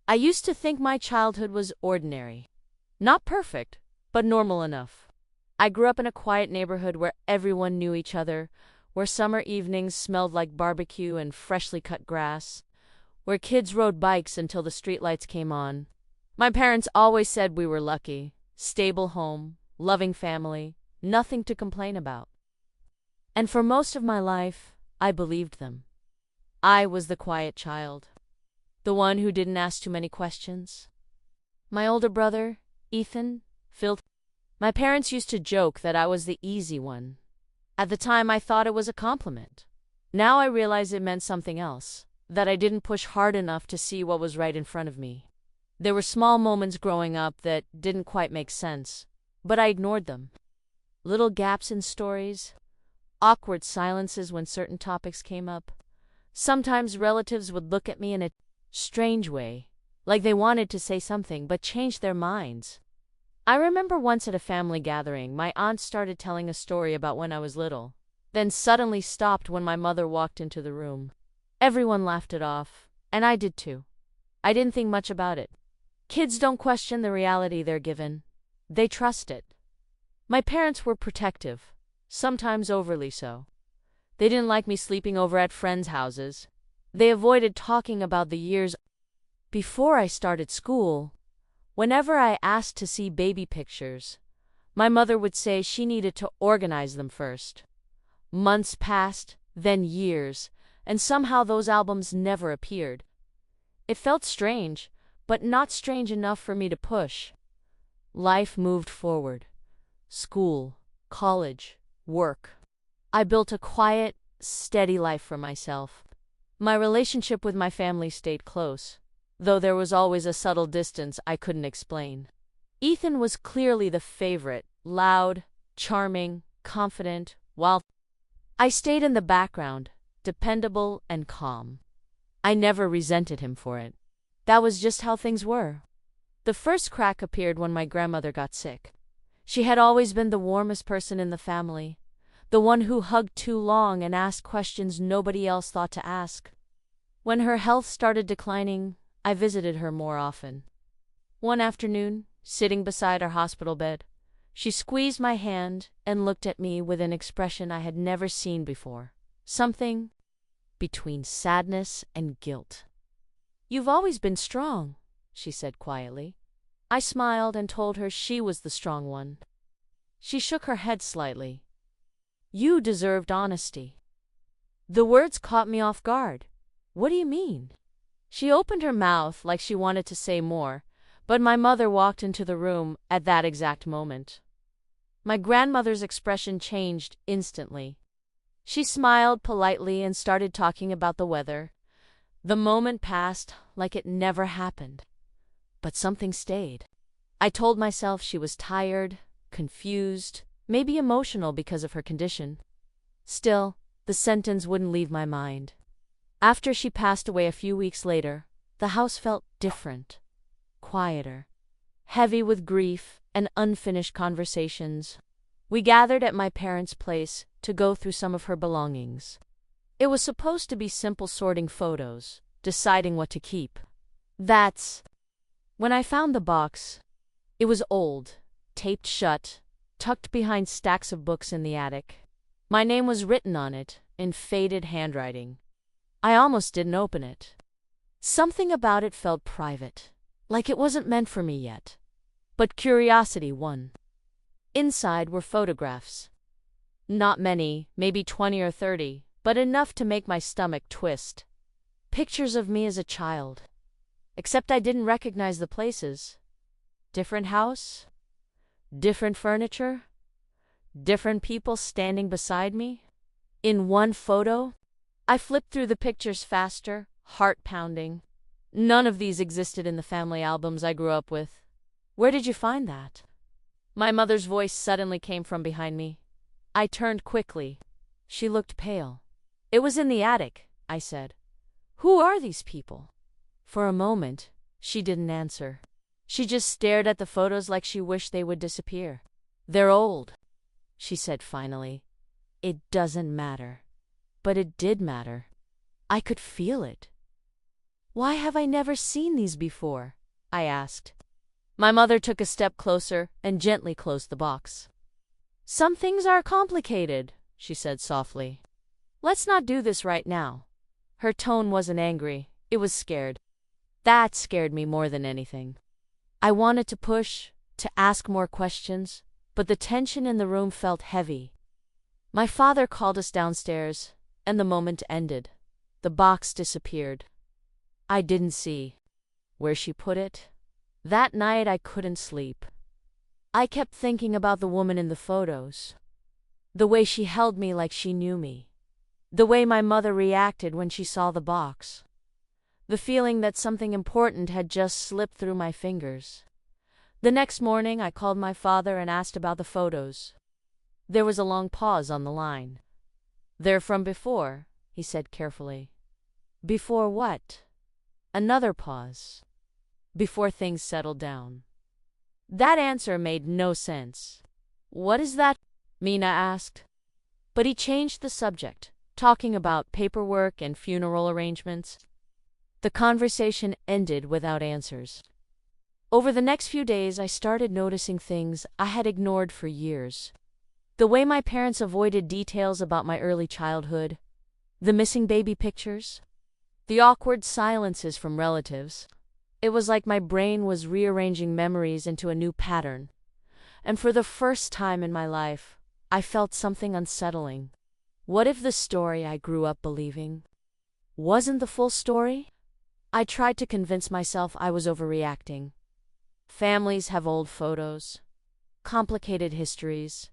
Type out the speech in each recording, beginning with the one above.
I used to think my childhood was ordinary. Not perfect, but normal enough. I grew up in a quiet neighborhood where everyone knew each other, where summer evenings smelled like barbecue and freshly cut grass, where kids rode bikes until the streetlights came on. My parents always said we were lucky, stable home, loving family, nothing to complain about. And for most of my life, I believed them. I was the quiet child, the one who didn't ask too many questions. My older brother, Ethan, filled. My parents used to joke that I was the easy one. At the time, I thought it was a compliment. Now I realize it meant something else, that I didn't push hard enough to see what was right in front of me. There were small moments growing up that didn't quite make sense, but I ignored them. Little gaps in stories, awkward silences when certain topics came up. Sometimes relatives would look at me in a strange way, like they wanted to say something but changed their minds. I remember once at a family gathering, my aunt started telling a story about when I was little, then suddenly stopped when my mother walked into the room. Everyone laughed it off, and I did too. I didn't think much about it. Kids don't question the reality they're given. They trust it. My parents were protective, sometimes overly so. They didn't like me sleeping over at friends' houses. They avoided talking about the years before I started school. Whenever I asked to see baby pictures, my mother would say she needed to organize them first. Months passed, then years, and somehow those albums never appeared. It felt strange, but not strange enough for me to push. Life moved forward. School, college, work. I built a quiet, steady life for myself. My relationship with my family stayed close, though there was always a subtle distance I couldn't explain. Ethan was clearly the favorite, loud, charming, confident, while I stayed in the background, dependable and calm. I never resented him for it. That was just how things were. The first crack appeared when my grandmother got sick. She had always been the warmest person in the family, the one who hugged too long and asked questions nobody else thought to ask. When her health started declining, I visited her more often. One afternoon, sitting beside her hospital bed, she squeezed my hand and looked at me with an expression I had never seen before. Something between sadness and guilt. "You've always been strong," she said quietly. I smiled and told her she was the strong one. She shook her head slightly. "You deserved honesty." The words caught me off guard. "What do you mean?" She opened her mouth like she wanted to say more, but my mother walked into the room at that exact moment. My grandmother's expression changed instantly. She smiled politely and started talking about the weather. The moment passed like it never happened. But something stayed. I told myself she was tired, confused, maybe emotional because of her condition. Still, the sentence wouldn't leave my mind. After she passed away a few weeks later, the house felt different, quieter, heavy with grief and unfinished conversations. We gathered at my parents' place to go through some of her belongings. It was supposed to be simple sorting photos, deciding what to keep. When I found the box, it was old, taped shut, tucked behind stacks of books in the attic. My name was written on it in faded handwriting. I almost didn't open it. Something about it felt private, like it wasn't meant for me yet. But curiosity won. Inside were photographs. Not many, maybe 20 or 30, but enough to make my stomach twist. Pictures of me as a child. Except I didn't recognize the places. Different house, different furniture, different people standing beside me. In one photo, I flipped through the pictures faster, heart pounding. None of these existed in the family albums I grew up with. "Where did you find that?" My mother's voice suddenly came from behind me. I turned quickly. She looked pale. "It was in the attic," I said. "Who are these people?" For a moment, she didn't answer. She just stared at the photos like she wished they would disappear. "They're old," she said finally. "It doesn't matter." But it did matter. I could feel it. Why have I never seen these before? I asked. My mother took a step closer and gently closed the box. Some things are complicated, she said softly. Let's not do this right now. Her tone wasn't angry, it was scared. That scared me more than anything. I wanted to push, to ask more questions, but the tension in the room felt heavy. My father called us downstairs, and the moment ended. The box disappeared. I didn't see where she put it. That night I couldn't sleep. I kept thinking about the woman in the photos. The way she held me like she knew me. The way my mother reacted when she saw the box. The feeling that something important had just slipped through my fingers. The next morning I called my father and asked about the photos. There was a long pause on the line. They're from before, he said carefully. Before what? Another pause. Before things settled down. That answer made no sense. What is that? Mina asked. But he changed the subject, talking about paperwork and funeral arrangements. The conversation ended without answers. Over the next few days, I started noticing things I had ignored for years. The way my parents avoided details about my early childhood, the missing baby pictures, the awkward silences from relatives. It was like my brain was rearranging memories into a new pattern. And for the first time in my life, I felt something unsettling. What if the story I grew up believing wasn't the full story? I tried to convince myself I was overreacting. Families have old photos, complicated histories.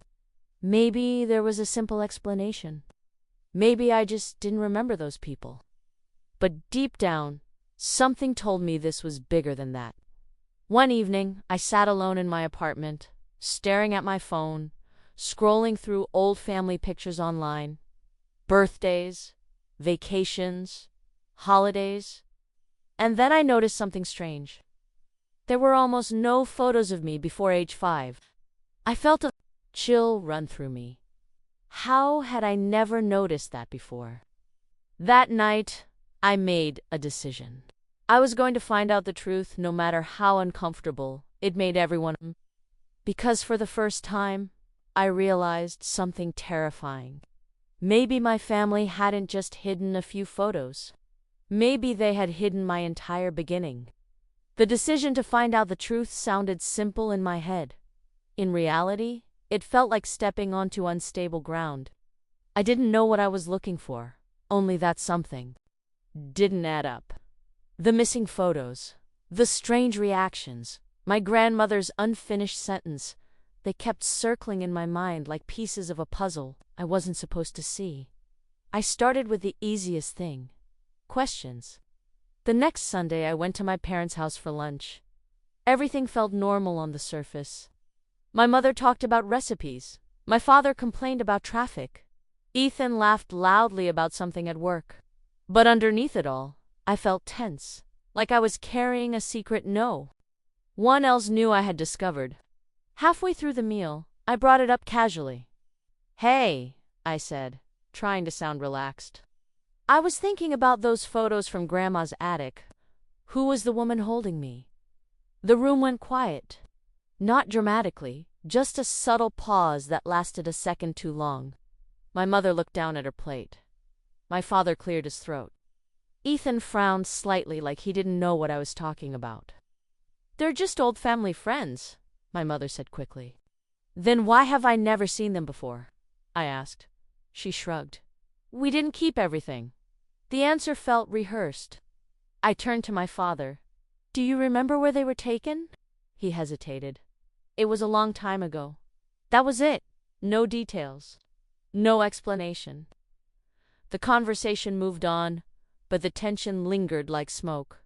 Maybe there was a simple explanation. Maybe I just didn't remember those people. But deep down, something told me this was bigger than that. One evening, I sat alone in my apartment, staring at my phone, scrolling through old family pictures online. Birthdays, vacations, holidays. And then I noticed something strange. There were almost no photos of me before age 5. I felt a chill run through me. How had I never noticed that before? That night, I made a decision. I was going to find out the truth no matter how uncomfortable it made everyone. Because for the first time, I realized something terrifying. Maybe my family hadn't just hidden a few photos. Maybe they had hidden my entire beginning. The decision to find out the truth sounded simple in my head. In reality, it felt like stepping onto unstable ground. I didn't know what I was looking for, only that something didn't add up. The missing photos, the strange reactions, my grandmother's unfinished sentence, they kept circling in my mind like pieces of a puzzle I wasn't supposed to see. I started with the easiest thing. Questions. The next Sunday I went to my parents' house for lunch. Everything felt normal on the surface. My mother talked about recipes. My father complained about traffic. Ethan laughed loudly about something at work. But underneath it all, I felt tense, like I was carrying a secret no one else knew I had discovered. Halfway through the meal, I brought it up casually. Hey, I said, trying to sound relaxed. I was thinking about those photos from Grandma's attic. Who was the woman holding me? The room went quiet. Not dramatically, just a subtle pause that lasted a second too long. My mother looked down at her plate. My father cleared his throat. Ethan frowned slightly like he didn't know what I was talking about. They're just old family friends, my mother said quickly. Then why have I never seen them before? I asked. She shrugged. We didn't keep everything. The answer felt rehearsed. I turned to my father. Do you remember where they were taken? He hesitated. It was a long time ago. That was it. No details. No explanation. The conversation moved on, but the tension lingered like smoke.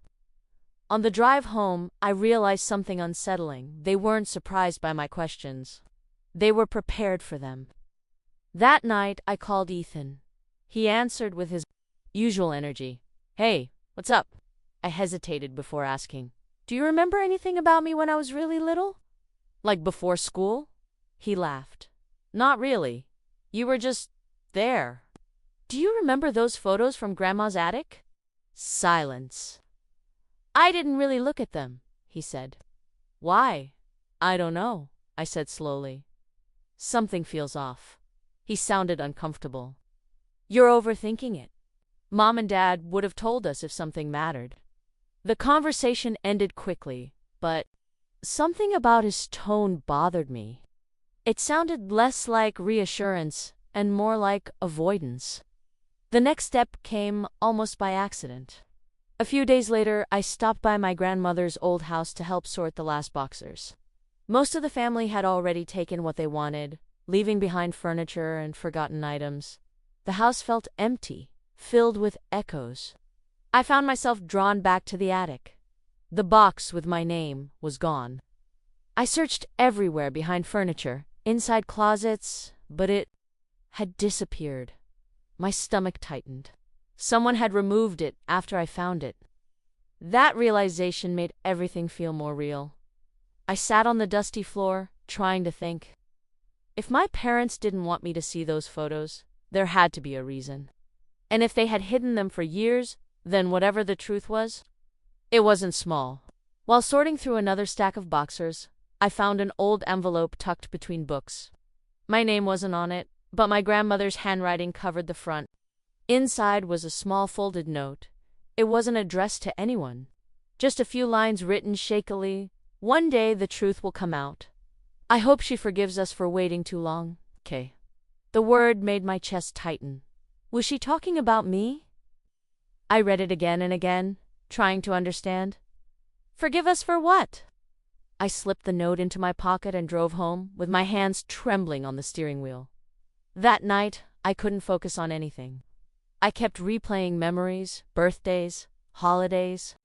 On the drive home, I realized something unsettling. They weren't surprised by my questions. They were prepared for them. That night, I called Ethan. He answered with his usual energy. Hey, what's up? I hesitated before asking. Do you remember anything about me when I was really little? Like before school? He laughed. Not really. You were just there. Do you remember those photos from Grandma's attic? Silence. I didn't really look at them, he said. Why? I don't know, I said slowly. Something feels off. He sounded uncomfortable. You're overthinking it. Mom and Dad would have told us if something mattered. The conversation ended quickly, but something about his tone bothered me. It sounded less like reassurance and more like avoidance. The next step came almost by accident. A few days later, I stopped by my grandmother's old house to help sort the last boxers. Most of the family had already taken what they wanted, leaving behind furniture and forgotten items. The house felt empty, filled with echoes. I found myself drawn back to the attic. The box with my name was gone. I searched everywhere behind furniture, inside closets, but it had disappeared. My stomach tightened. Someone had removed it after I found it. That realization made everything feel more real. I sat on the dusty floor, trying to think. If my parents didn't want me to see those photos, there had to be a reason. And if they had hidden them for years, then whatever the truth was, it wasn't small. While sorting through another stack of boxers, I found an old envelope tucked between books. My name wasn't on it, but my grandmother's handwriting covered the front. Inside was a small folded note. It wasn't addressed to anyone. Just a few lines written shakily. One day the truth will come out. I hope she forgives us for waiting too long. K. The word made my chest tighten. Was she talking about me? I read it again and again, trying to understand. Forgive us for what? I slipped the note into my pocket and drove home, with my hands trembling on the steering wheel. That night, I couldn't focus on anything. I kept replaying memories, birthdays, holidays,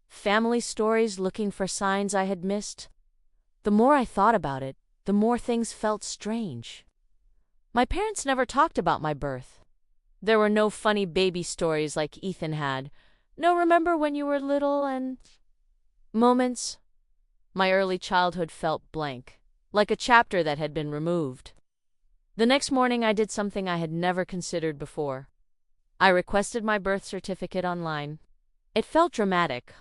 family stories, looking for signs I had missed. The more I thought about it, the more things felt strange. My parents never talked about my birth. There were no funny baby stories like Ethan had. No remember when you were little and moments. My early childhood felt blank, like a chapter that had been removed. The next morning I did something I had never considered before. I requested my birth certificate online. It felt dramatic,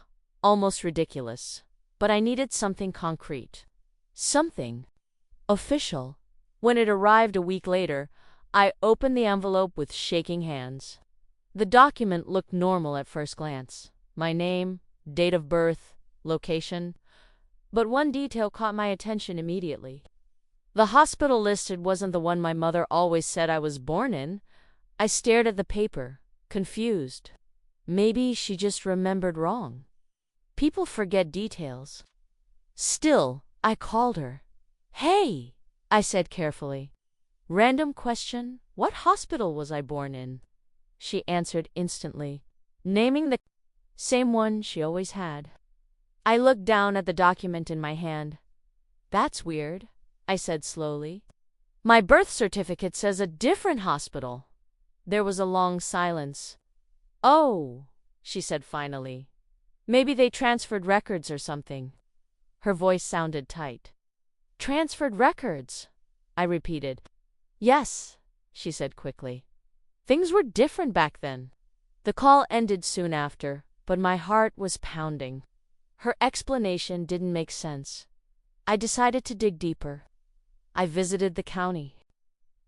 almost ridiculous, but I needed something concrete. Something official. When it arrived a week later, I opened the envelope with shaking hands. The document looked normal at first glance. My name, date of birth, location. But one detail caught my attention immediately. The hospital listed wasn't the one my mother always said I was born in. I stared at the paper, confused. Maybe she just remembered wrong. People forget details. Still, I called her. Hey, I said carefully. Random question, what hospital was I born in? She answered instantly, naming the same one she always had. I looked down at the document in my hand. That's weird, I said slowly. My birth certificate says a different hospital. There was a long silence. Oh, she said finally. Maybe they transferred records or something. Her voice sounded tight. Transferred records, I repeated. Yes, she said quickly. Things were different back then. The call ended soon after, but my heart was pounding. Her explanation didn't make sense. I decided to dig deeper. I visited the county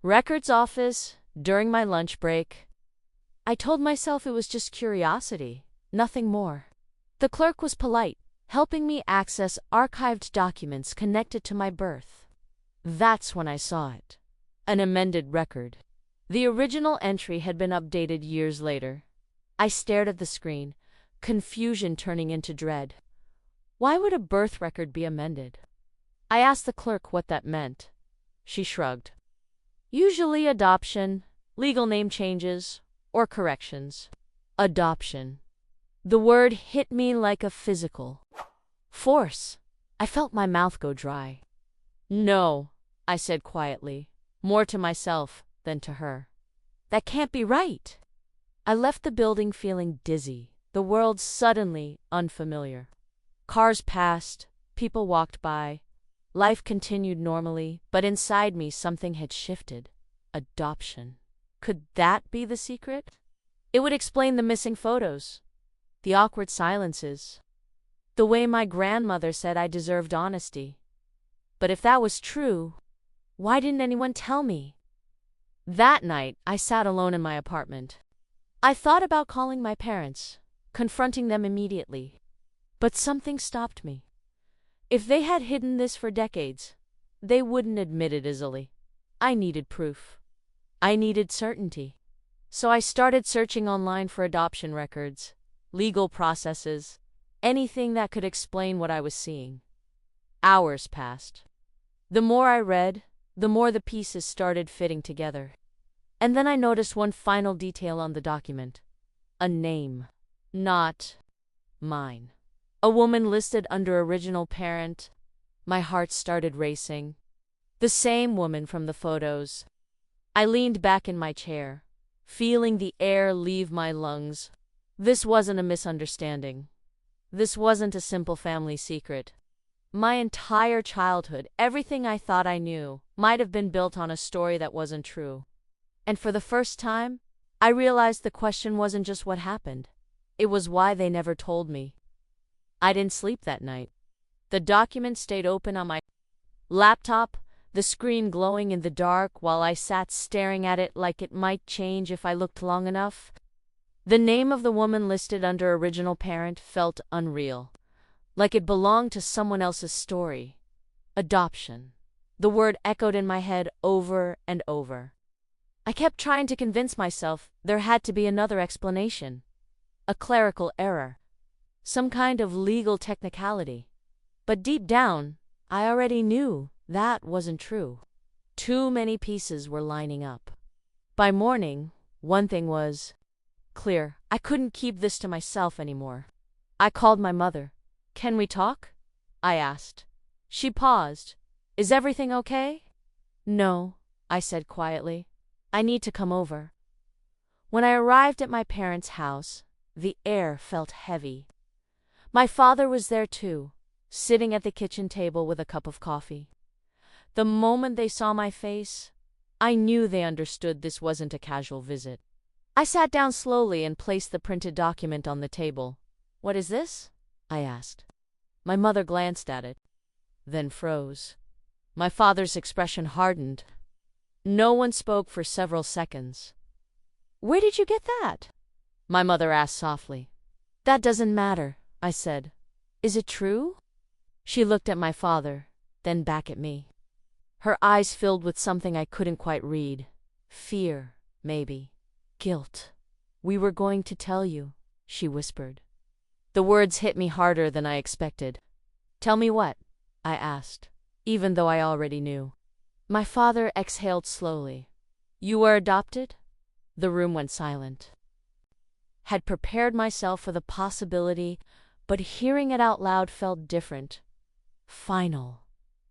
records office during my lunch break. I told myself it was just curiosity, nothing more. The clerk was polite, helping me access archived documents connected to my birth. That's when I saw it. An amended record. The original entry had been updated years later. I stared at the screen, confusion turning into dread. Why would a birth record be amended? I asked the clerk what that meant. She shrugged. Usually adoption, legal name changes, or corrections. Adoption. The word hit me like a physical force. I felt my mouth go dry. No, I said quietly, more to myself than to her. That can't be right. I left the building feeling dizzy, the world suddenly unfamiliar. Cars passed, people walked by. Life continued normally, but inside me something had shifted. Adoption. Could that be the secret? It would explain the missing photos, the awkward silences, the way my grandmother said I deserved honesty. But if that was true, why didn't anyone tell me? That night, I sat alone in my apartment. I thought about calling my parents, confronting them immediately. But something stopped me. If they had hidden this for decades, they wouldn't admit it easily. I needed proof. I needed certainty. So I started searching online for adoption records, legal processes, anything that could explain what I was seeing. Hours passed. The more I read, the more the pieces started fitting together. And then I noticed one final detail on the document. A name. Not mine. A woman listed under original parent. My heart started racing. The same woman from the photos. I leaned back in my chair, feeling the air leave my lungs. This wasn't a misunderstanding. This wasn't a simple family secret. My entire childhood, everything I thought I knew, might have been built on a story that wasn't true. And for the first time, I realized the question wasn't just what happened. It was why they never told me. I didn't sleep that night. The document stayed open on my laptop, the screen glowing in the dark while I sat staring at it like it might change if I looked long enough. The name of the woman listed under original parent felt unreal, like it belonged to someone else's story. Adoption. The word echoed in my head over and over. I kept trying to convince myself there had to be another explanation. A clerical error. Some kind of legal technicality. But deep down, I already knew that wasn't true. Too many pieces were lining up. By morning, one thing was clear. I couldn't keep this to myself anymore. I called my mother. "Can we talk?" I asked. She paused. "Is everything okay?" "No," I said quietly. "I need to come over." When I arrived at my parents' house, the air felt heavy. My father was there too, sitting at the kitchen table with a cup of coffee. The moment they saw my face, I knew they understood this wasn't a casual visit. I sat down slowly and placed the printed document on the table. "What is this?" I asked. My mother glanced at it, then froze. My father's expression hardened. No one spoke for several seconds. "Where did you get that?" my mother asked softly. "That doesn't matter," I said. "Is it true?" She looked at my father, then back at me. Her eyes filled with something I couldn't quite read. Fear, maybe. Guilt. "We were going to tell you," she whispered. The words hit me harder than I expected. "Tell me what?" I asked, even though I already knew. My father exhaled slowly. "You were adopted?" The room went silent. Had prepared myself for the possibility, but hearing it out loud felt different. Final.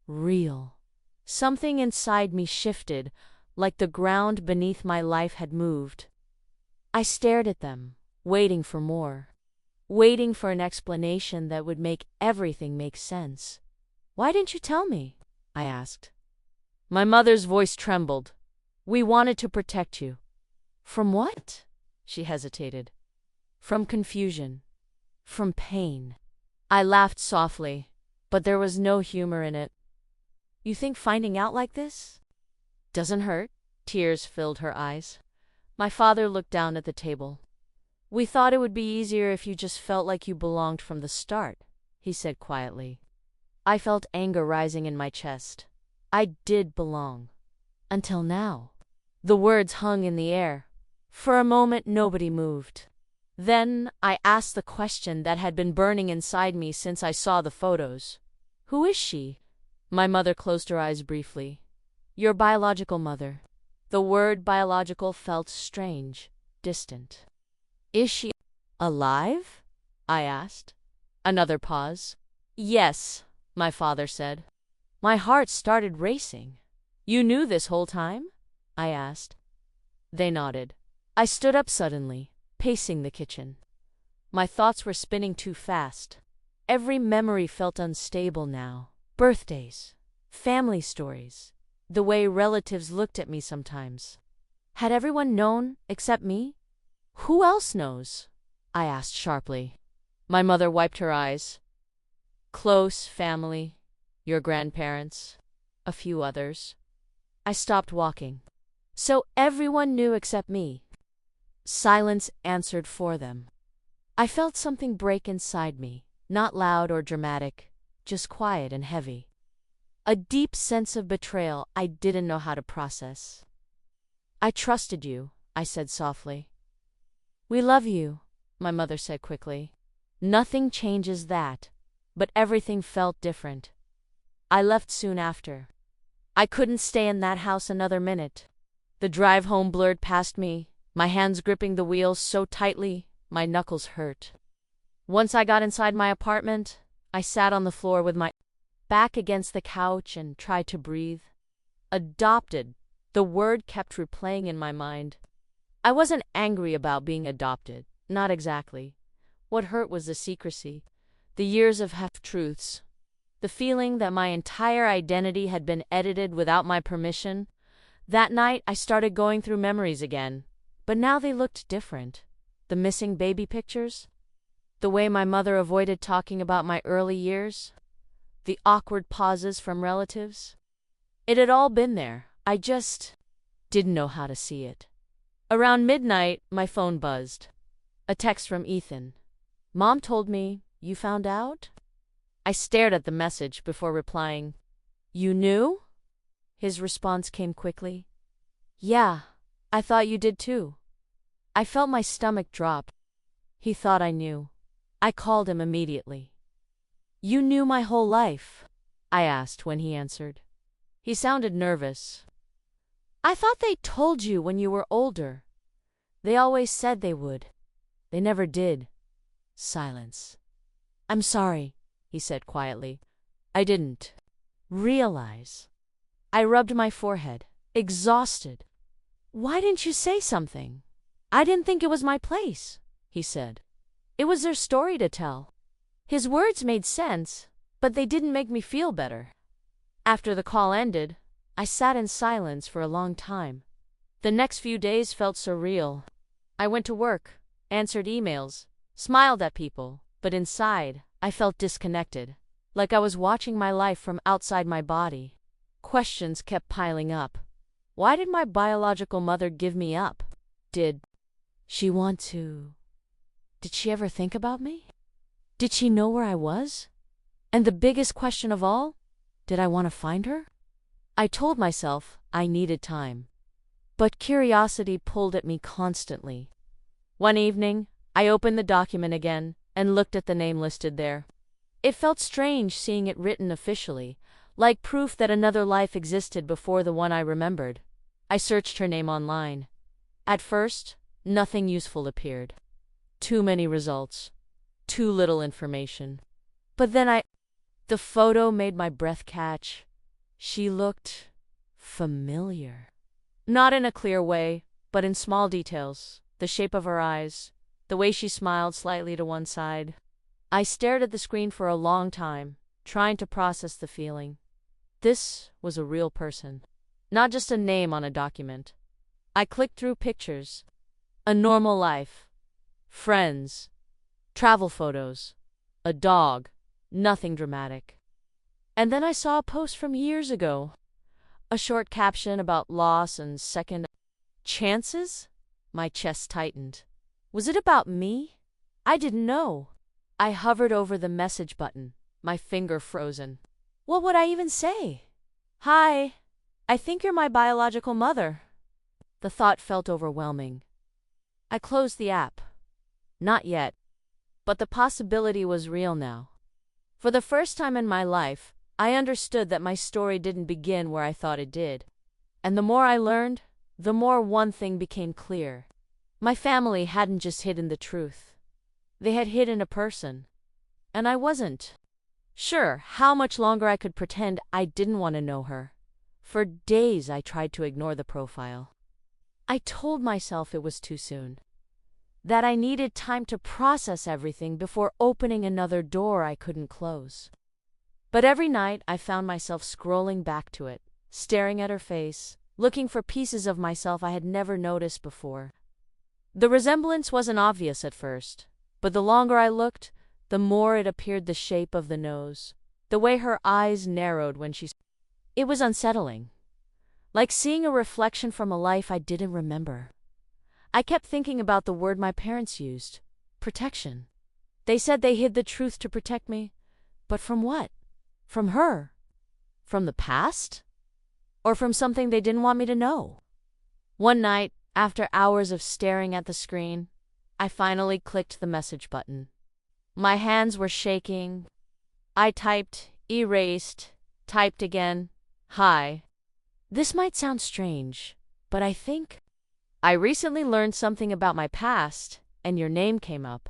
Real. Something inside me shifted, like the ground beneath my life had moved. I stared at them, waiting for more. Waiting for an explanation that would make everything make sense. "Why didn't you tell me?" I asked. My mother's voice trembled. "We wanted to protect you." "From what?" She hesitated. "From confusion. From pain." I laughed softly, but there was no humor in it. "You think finding out like this doesn't hurt?" Tears filled her eyes. My father looked down at the table. "We thought it would be easier if you just felt like you belonged from the start," he said quietly. I felt anger rising in my chest. I did belong. Until now. The words hung in the air. For a moment, nobody moved. Then I asked the question that had been burning inside me since I saw the photos. "Who is she?" My mother closed her eyes briefly. "Your biological mother." The word biological felt strange, distant. "Is she alive?" I asked. Another pause. "Yes," my father said. My heart started racing. "You knew this whole time?" I asked. They nodded. I stood up suddenly, pacing the kitchen. My thoughts were spinning too fast. Every memory felt unstable now. Birthdays, family stories, the way relatives looked at me sometimes. Had everyone known except me? "Who else knows?" I asked sharply. My mother wiped her eyes. Close family, your grandparents, a few others. I stopped walking. So everyone knew except me. Silence answered for them. I felt something break inside me, not loud or dramatic, just quiet and heavy. A deep sense of betrayal I didn't know how to process. I trusted you, I said softly. We love you, my mother said quickly. Nothing changes that, but everything felt different. I left soon after. I couldn't stay in that house another minute. The drive home blurred past me, my hands gripping the wheels so tightly, my knuckles hurt. Once I got inside my apartment, I sat on the floor with my back against the couch and tried to breathe. Adopted. The word kept replaying in my mind. I wasn't angry about being adopted, not exactly. What hurt was the secrecy, the years of half-truths, the feeling that my entire identity had been edited without my permission. That night, I started going through memories again, but now they looked different. The missing baby pictures, the way my mother avoided talking about my early years, the awkward pauses from relatives. It had all been there. I just didn't know how to see it. Around midnight, my phone buzzed. A text from Ethan. Mom told me, you found out? I stared at the message before replying. You knew? His response came quickly. Yeah, I thought you did too. I felt my stomach drop. He thought I knew. I called him immediately. You knew my whole life? I asked when he answered. He sounded nervous. I thought they told you when you were older. They always said they would. They never did. Silence. I'm sorry, he said quietly. I didn't realize. I rubbed my forehead, exhausted. Why didn't you say something? I didn't think it was my place, he said. It was their story to tell. His words made sense, but they didn't make me feel better. After the call ended, I sat in silence for a long time. The next few days felt surreal. I went to work, answered emails, smiled at people, but inside, I felt disconnected, like I was watching my life from outside my body. Questions kept piling up. Why did my biological mother give me up? Did she want to? Did she ever think about me? Did she know where I was? And the biggest question of all, did I want to find her? I told myself I needed time. But curiosity pulled at me constantly. One evening, I opened the document again and looked at the name listed there. It felt strange seeing it written officially, like proof that another life existed before the one I remembered. I searched her name online. At first, nothing useful appeared. Too many results. Too little information. But then the photo made my breath catch. She looked familiar. Not in a clear way, but in small details. The shape of her eyes, the way she smiled slightly to one side. I stared at the screen for a long time, trying to process the feeling. This was a real person, not just a name on a document. I clicked through pictures. A normal life. Friends. Travel photos. A dog. Nothing dramatic. And then I saw a post from years ago. A short caption about loss and second chances? My chest tightened. Was it about me? I didn't know. I hovered over the message button, my finger frozen. What would I even say? Hi, I think you're my biological mother. The thought felt overwhelming. I closed the app. Not yet. But the possibility was real now. For the first time in my life, I understood that my story didn't begin where I thought it did. And the more I learned, the more one thing became clear. My family hadn't just hidden the truth. They had hidden a person. And I wasn't sure how much longer I could pretend I didn't want to know her. For days I tried to ignore the profile. I told myself it was too soon. That I needed time to process everything before opening another door I couldn't close. But every night I found myself scrolling back to it, staring at her face, looking for pieces of myself I had never noticed before. The resemblance wasn't obvious at first, but the longer I looked, the more it appeared the shape of the nose, the way her eyes narrowed when she. It was unsettling, like seeing a reflection from a life I didn't remember. I kept thinking about the word my parents used, protection. They said they hid the truth to protect me, but from what? From her? From the past? Or from something they didn't want me to know? One night, after hours of staring at the screen, I finally clicked the message button. My hands were shaking. I typed, erased, typed again. Hi. This might sound strange, but I recently learned something about my past, and your name came up.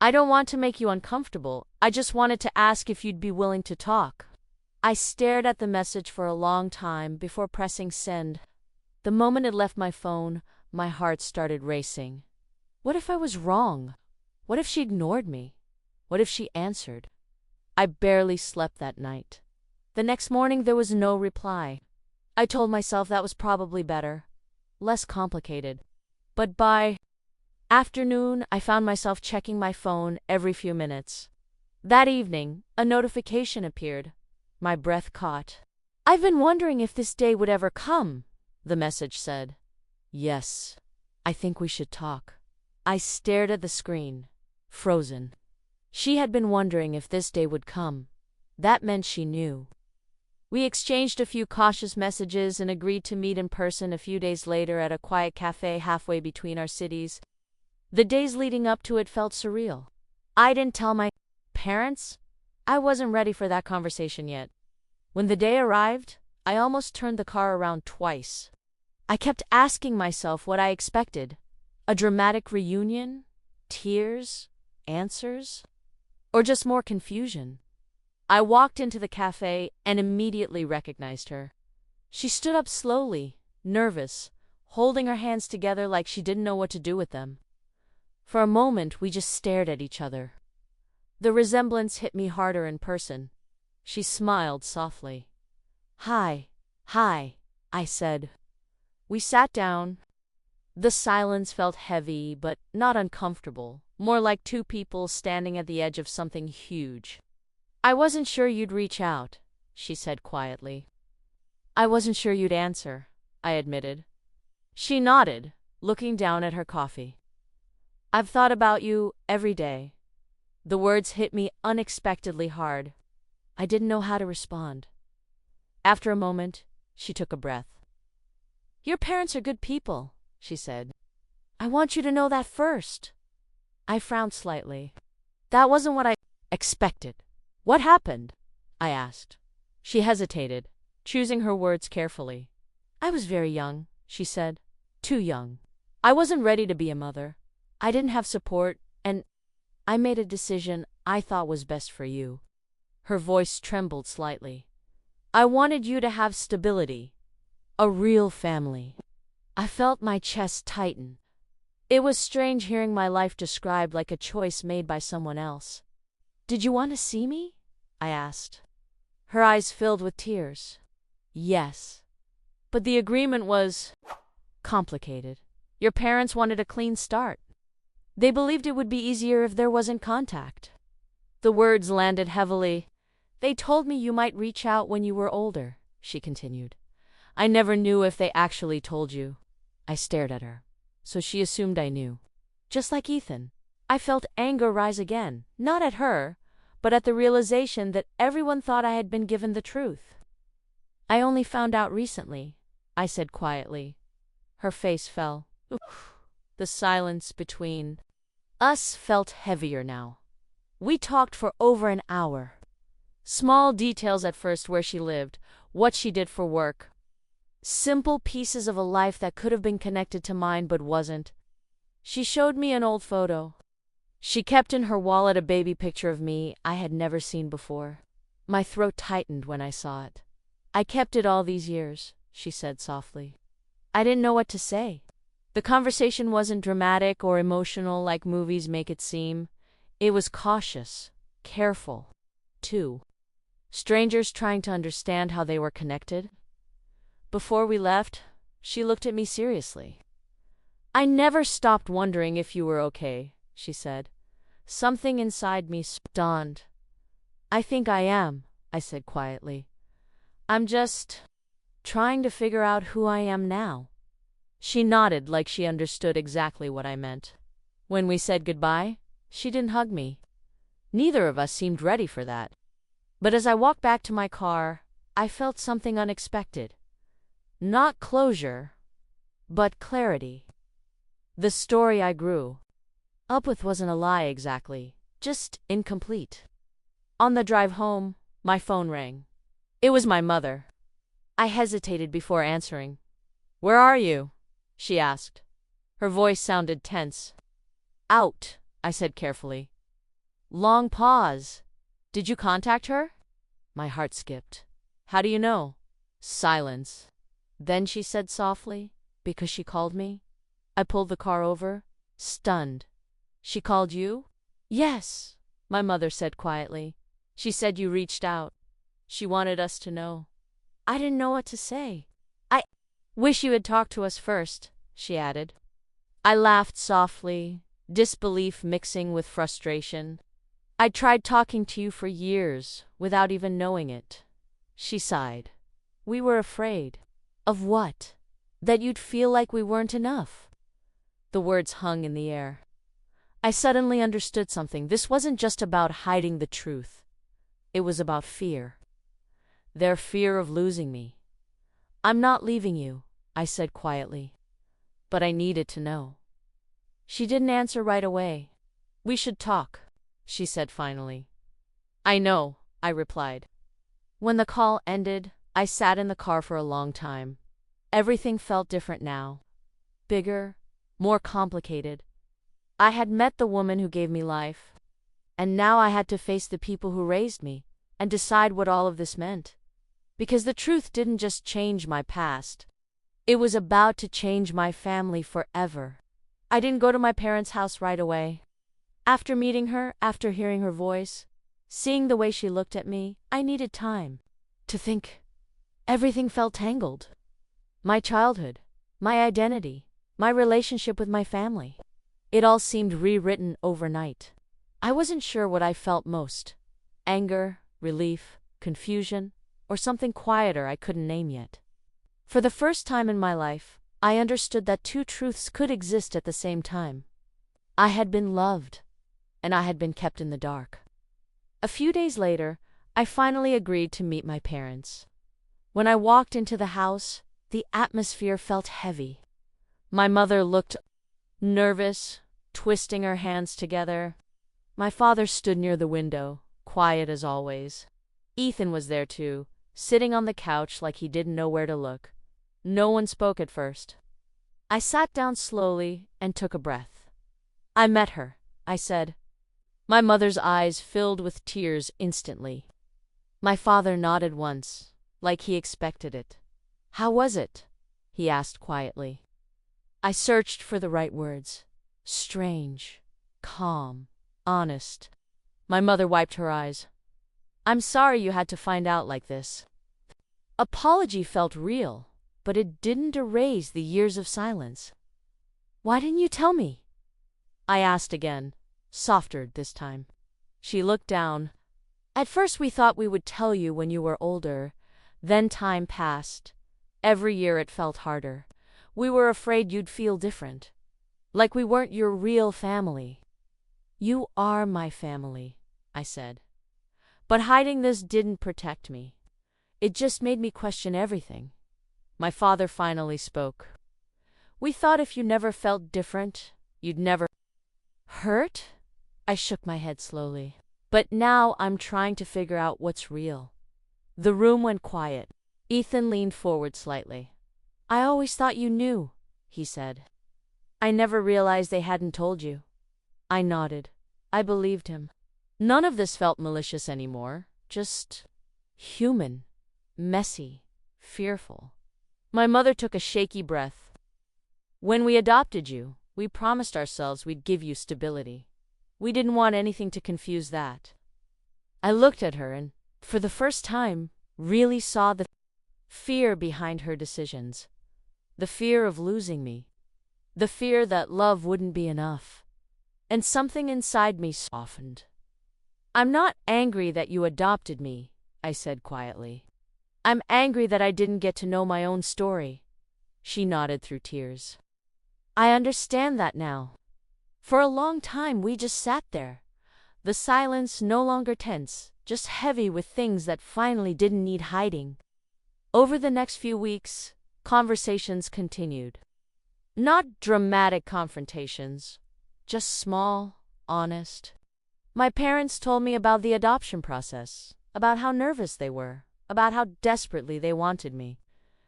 I don't want to make you uncomfortable. I just wanted to ask if you'd be willing to talk. I stared at the message for a long time before pressing send. The moment it left my phone, my heart started racing. What if I was wrong? What if she ignored me? What if she answered? I barely slept that night. The next morning there was no reply. I told myself that was probably better, less complicated. But by afternoon, I found myself checking my phone every few minutes. That evening, a notification appeared. My breath caught. I've been wondering if this day would ever come, the message said. Yes, I think we should talk. I stared at the screen, frozen. She had been wondering if this day would come. That meant she knew. We exchanged a few cautious messages and agreed to meet in person a few days later at a quiet cafe halfway between our cities. The days leading up to it felt surreal. I didn't tell my parents. I wasn't ready for that conversation yet. When the day arrived, I almost turned the car around twice. I kept asking myself what I expected. A dramatic reunion? Tears? Answers? Or just more confusion? I walked into the cafe and immediately recognized her. She stood up slowly, nervous, holding her hands together like she didn't know what to do with them. For a moment, we just stared at each other. The resemblance hit me harder in person. She smiled softly. Hi, I said. We sat down. The silence felt heavy, but not uncomfortable, more like two people standing at the edge of something huge. I wasn't sure you'd reach out, she said quietly. I wasn't sure you'd answer, I admitted. She nodded, looking down at her coffee. I've thought about you every day. The words hit me unexpectedly hard. I didn't know how to respond. After a moment, she took a breath. Your parents are good people, she said. I want you to know that first. I frowned slightly. That wasn't what I expected. What happened? I asked. She hesitated, choosing her words carefully. I was very young, she said. Too young. I wasn't ready to be a mother. I didn't have support, and I made a decision I thought was best for you. Her voice trembled slightly. I wanted you to have stability. A real family. I felt my chest tighten. It was strange hearing my life described like a choice made by someone else. Did you want to see me? I asked. Her eyes filled with tears. Yes. But the agreement was complicated. Your parents wanted a clean start. They believed it would be easier if there wasn't contact. The words landed heavily. They told me you might reach out when you were older, she continued. I never knew if they actually told you. I stared at her. So she assumed I knew. Just like Ethan. I felt anger rise again, not at her, but at the realization that everyone thought I had been given the truth. I only found out recently, I said quietly. Her face fell. Oof. The silence between us felt heavier now. We talked for over an hour. Small details at first, where she lived, what she did for work. Simple pieces of a life that could have been connected to mine but wasn't. She showed me an old photo. She kept in her wallet a baby picture of me I had never seen before. My throat tightened when I saw it. I kept it all these years, she said softly. I didn't know what to say. The conversation wasn't dramatic or emotional like movies make it seem. It was cautious, careful, too. Strangers trying to understand how they were connected. Before we left, she looked at me seriously. I never stopped wondering if you were okay, she said. Something inside me dawned. I think I am, I said quietly. I'm just trying to figure out who I am now. She nodded like she understood exactly what I meant. When we said goodbye, she didn't hug me. Neither of us seemed ready for that. But as I walked back to my car, I felt something unexpected. Not closure, but clarity. The story I grew up with wasn't a lie exactly, just incomplete. On the drive home, my phone rang. It was my mother. I hesitated before answering. "Where are you?" she asked. Her voice sounded tense. "Out," I said carefully. Long pause. "Did you contact her?" My heart skipped. "How do you know?" Silence. Then she said softly, "Because she called me." I pulled the car over, stunned. "She called you?" "Yes," my mother said quietly. "She said you reached out. She wanted us to know." I didn't know what to say. "I wish you had talked to us first," she added. I laughed softly, disbelief mixing with frustration. "I tried talking to you for years, without even knowing it." She sighed. "We were afraid." "Of what?" "That you'd feel like we weren't enough." The words hung in the air. I suddenly understood something. This wasn't just about hiding the truth. It was about fear. Their fear of losing me. "I'm not leaving you," I said quietly. But I needed to know. She didn't answer right away. "We should talk," she said finally. "I know," I replied. When the call ended, I sat in the car for a long time. Everything felt different now. Bigger, more complicated. I had met the woman who gave me life, and now I had to face the people who raised me and decide what all of this meant. Because the truth didn't just change my past. It was about to change my family forever. I didn't go to my parents' house right away. After meeting her, after hearing her voice, seeing the way she looked at me, I needed time to think. Everything felt tangled. My childhood, my identity, my relationship with my family. It all seemed rewritten overnight. I wasn't sure what I felt most. Anger, relief, confusion, or something quieter I couldn't name yet. For the first time in my life, I understood that two truths could exist at the same time. I had been loved, and I had been kept in the dark. A few days later, I finally agreed to meet my parents. When I walked into the house, the atmosphere felt heavy. My mother looked nervous, twisting her hands together. My father stood near the window, quiet as always. Ethan was there too, sitting on the couch like he didn't know where to look. No one spoke at first. I sat down slowly and took a breath. "I met her," I said. My mother's eyes filled with tears instantly. My father nodded once, like he expected it. "How was it?" he asked quietly. I searched for the right words. Strange, calm, honest. My mother wiped her eyes. "I'm sorry you had to find out like this." Apology felt real, but it didn't erase the years of silence. "Why didn't you tell me?" I asked again, softer this time. She looked down. "At first we thought we would tell you when you were older. Then time passed. Every year it felt harder. We were afraid you'd feel different. Like we weren't your real family." "You are my family," I said. But hiding this didn't protect me. It just made me question everything. My father finally spoke. "We thought if you never felt different, you'd never hurt?" I shook my head slowly. "But now I'm trying to figure out what's real." The room went quiet. Ethan leaned forward slightly. "I always thought you knew," he said. "I never realized they hadn't told you." I nodded. I believed him. None of this felt malicious anymore, just human, messy, fearful. My mother took a shaky breath. "When we adopted you, we promised ourselves we'd give you stability. We didn't want anything to confuse that." I looked at her and, for the first time, really saw the fear behind her decisions. The fear of losing me. The fear that love wouldn't be enough. and something inside me softened. "I'm not angry that you adopted me," I said quietly. "I'm angry that I didn't get to know my own story." She nodded through tears. "I understand that now." For a long time we just sat there, the silence no longer tense, just heavy with things that finally didn't need hiding. Over the next few weeks, conversations continued. Not dramatic confrontations, just small, honest. My parents told me about the adoption process, about how nervous they were, about how desperately they wanted me.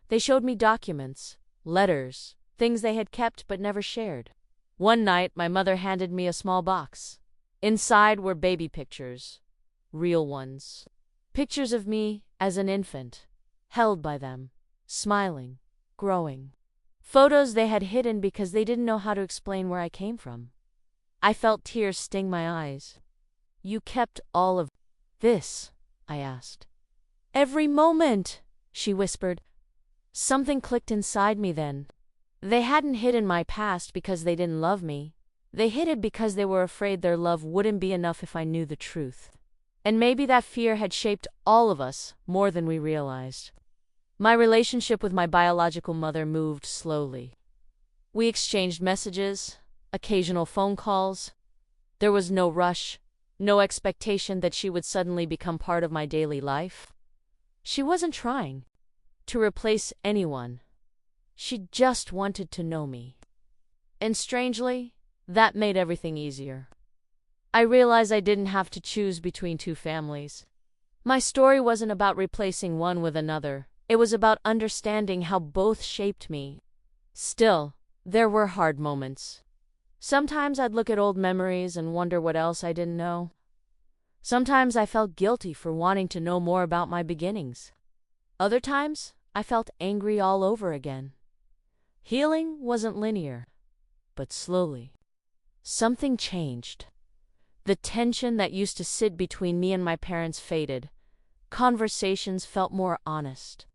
They showed me documents, letters, things they had kept but never shared. One night, my mother handed me a small box. Inside were baby pictures, real ones. Pictures of me as an infant, held by them, smiling, growing. Photos they had hidden because they didn't know how to explain where I came from. I felt tears sting my eyes. "You kept all of this?" I asked. "Every moment," she whispered. Something clicked inside me then. They hadn't hidden my past because they didn't love me. They hid it because they were afraid their love wouldn't be enough if I knew the truth. And maybe that fear had shaped all of us more than we realized. My relationship with my biological mother moved slowly. We exchanged messages, occasional phone calls. There was no rush, no expectation that she would suddenly become part of my daily life. She wasn't trying to replace anyone. She just wanted to know me. And strangely, that made everything easier. I realized I didn't have to choose between two families. My story wasn't about replacing one with another. It was about understanding how both shaped me. Still, there were hard moments. Sometimes I'd look at old memories and wonder what else I didn't know. Sometimes I felt guilty for wanting to know more about my beginnings. Other times, I felt angry all over again. Healing wasn't linear, but slowly. Something changed. The tension that used to sit between me and my parents faded. Conversations felt more honest.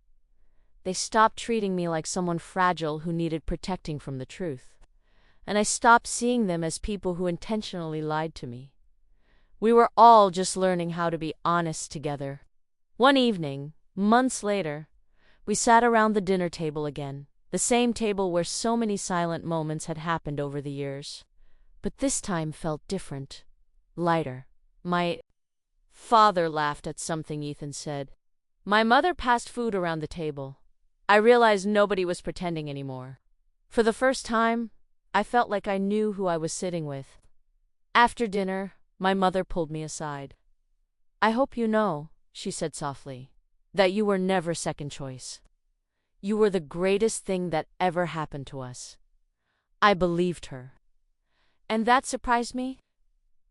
They stopped treating me like someone fragile who needed protecting from the truth. And I stopped seeing them as people who intentionally lied to me. We were all just learning how to be honest together. One evening, months later, we sat around the dinner table again, the same table where so many silent moments had happened over the years. But this time felt different, lighter. My father laughed at something Ethan said. My mother passed food around the table. I realized nobody was pretending anymore. For the first time, I felt like I knew who I was sitting with. After dinner, my mother pulled me aside. "I hope you know," she said softly, "that you were never second choice. You were the greatest thing that ever happened to us." I believed her. And that surprised me.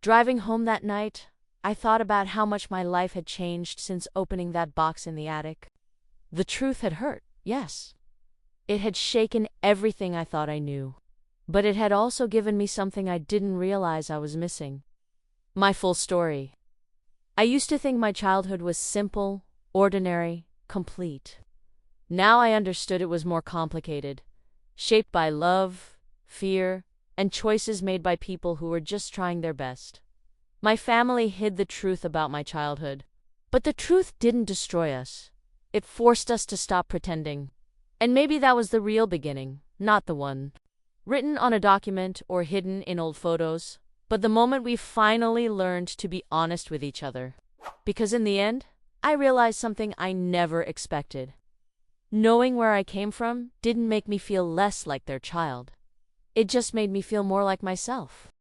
Driving home that night, I thought about how much my life had changed since opening that box in the attic. The truth had hurt, yes. It had shaken everything I thought I knew. But it had also given me something I didn't realize I was missing. My full story. I used to think my childhood was simple, ordinary, complete. Now I understood it was more complicated, shaped by love, fear, and choices made by people who were just trying their best. My family hid the truth about my childhood. But the truth didn't destroy us. It forced us to stop pretending. And maybe that was the real beginning, not the one written on a document or hidden in old photos, but the moment we finally learned to be honest with each other. Because in the end, I realized something I never expected. Knowing where I came from didn't make me feel less like their child. It just made me feel more like myself.